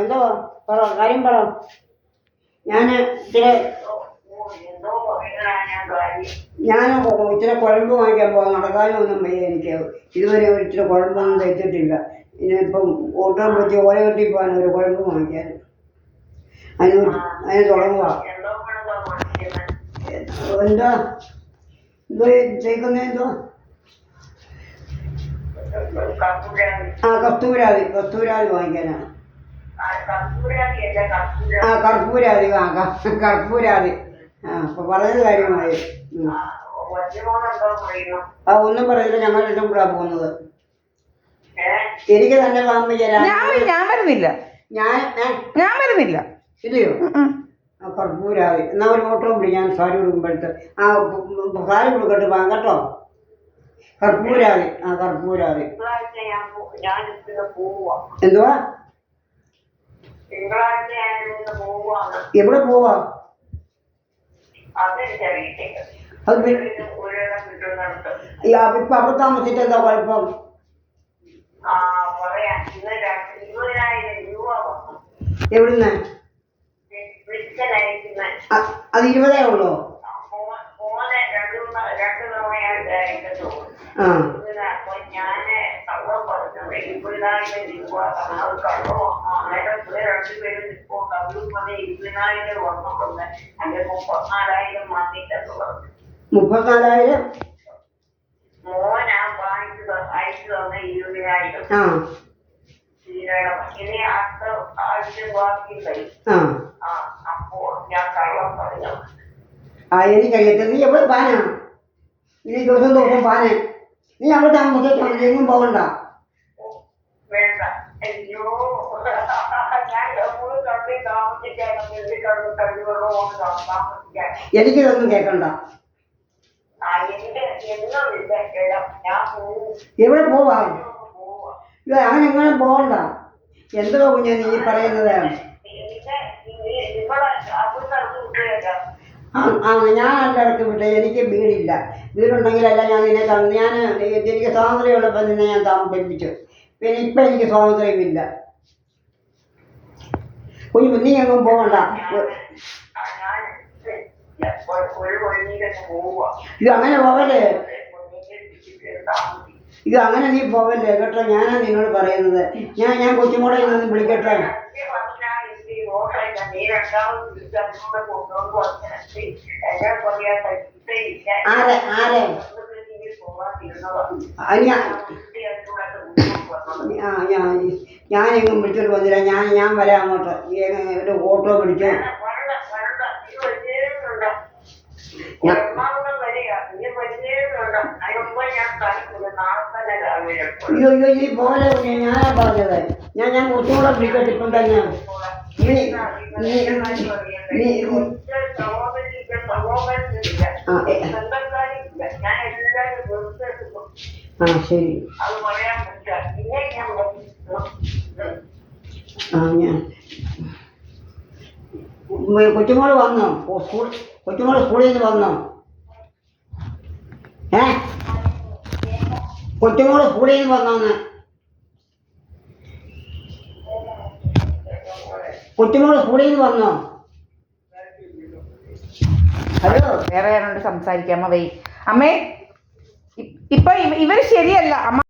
എന്തോ പറ, കാര്യം പറ. ഞാൻ ഇച്ചിരി കുഴമ്പ് വാങ്ങിക്കാൻ പോകാം. നടക്കാനൊന്നും വയ്യ എനിക്ക്. ഇതുവരെ ഇച്ചിരി കുഴമ്പൊന്നും തയ്ച്ചിട്ടില്ല. ഇനിയിപ്പം ഓട്ടോ പിടിച്ച് ഓല കെട്ടി പോകാൻ ഒരു കുഴമ്പ് വാങ്ങിക്കാൻ. അതിന് തുടങ്ങുക. എന്താ എന്തോ ചെയ്ക്കുന്നതെന്തോ? കസ്തൂരാതി വാങ്ങിക്കാനാണ്. കർപ്പൂരാതി. കർപ്പൂരാതി. അപ്പൊ പറഞ്ഞത് കാര്യമായി. ഒന്നും പറയില്ല. ഞങ്ങൾ രണ്ടും കൂടാ പോകുന്നത്. എനിക്ക് തന്നെ പാമ്പ് ചേരാൻ. ഞാൻ വരുന്നില്ല. ഞാൻ വരുന്നില്ല. ഇല്ലയോ? കർപ്പൂരാതി. എന്നാ ഒരു ഓട്ടോ വിളി. ഞാൻ സാരി കൊടുക്കുമ്പോഴത്തെ സാരി കൊടുക്കട്ടെ പാ കേട്ടോ. കർപ്പൂരാതി. കർപ്പൂരാതി. എന്തുവാ? എവിടെ പോവാ? അത് ഇപ്പൊ അവിടെ താമസിച്ചിട്ട് എന്താ കുഴപ്പം? എവിടുന്ന്? അത് 20 ഉള്ളോ? $34,000. എനിക്കറിയത്തില്ല. നീ എവിടെ പാനാ? നീ ദിവസം പാനെ. നീ അവിടെ താമസിച്ചിട്ട് എങ്ങും പോകണ്ട. എനിക്കിതൊന്നും കേൾക്കണ്ട. എവിടെ പോവാ? അങ്ങനെ എങ്ങനെ പോകണ്ട. എന്തോ കുഞ്ഞാ നീ പറയുന്നത്? ഞാൻ ഇടയ്ക്ക് വിട്ടെ. എനിക്ക് വീടില്ല. വീടുണ്ടെങ്കിലല്ല ഞാൻ നിന്നെ എനിക്ക് സ്വാതന്ത്ര്യമുള്ളപ്പോൾ നിന്നെ ഞാൻ താമസിപ്പിച്ചു. പിന്നെ ഇപ്പം എനിക്ക് സ്വാതന്ത്ര്യമില്ല. കുഞ്ഞു നീ എങ്ങും പോകണ്ട. ഇത് അങ്ങനെ പോവല്ലേ? ഇത് അങ്ങനെ നീ പോവല്ലേ കേട്ടോ. ഞാനാ നിന്നോട് പറയുന്നത്. ഞാൻ കൊച്ചുമോളെ നിന്ന് വിളിക്കട്ടെ. ആരെ ഞാനെങ്ങും വിളിച്ചോണ്ട് വന്നില്ല. ഞാൻ വരാം അങ്ങോട്ട്. ഒരു ഓട്ടോ പിടിച്ച് അയ്യോ ഈ പോലെ ഞാനാ പറഞ്ഞത്. ഞാൻ കുറച്ചുകൂടെ വിളിക്കട്ടെ ഇപ്പം തന്നെ. ശരി. കൊച്ചുമോള് വന്നോ? കൊച്ചുമോള് സ്കൂളിൽ നിന്ന് വന്നോ? കൊച്ചുമോള് സ്കൂളിൽ നിന്ന് വന്നോന്ന്? കൊച്ചുമോള് സ്കൂളിൽ നിന്ന് വന്നോ? ഹലോ, വേറെ ആരോട് സംസാരിക്കാമോ? വൈ അമ്മേ, ഇപ്പൊ ഇവര് ശരിയല്ല അമ്മ.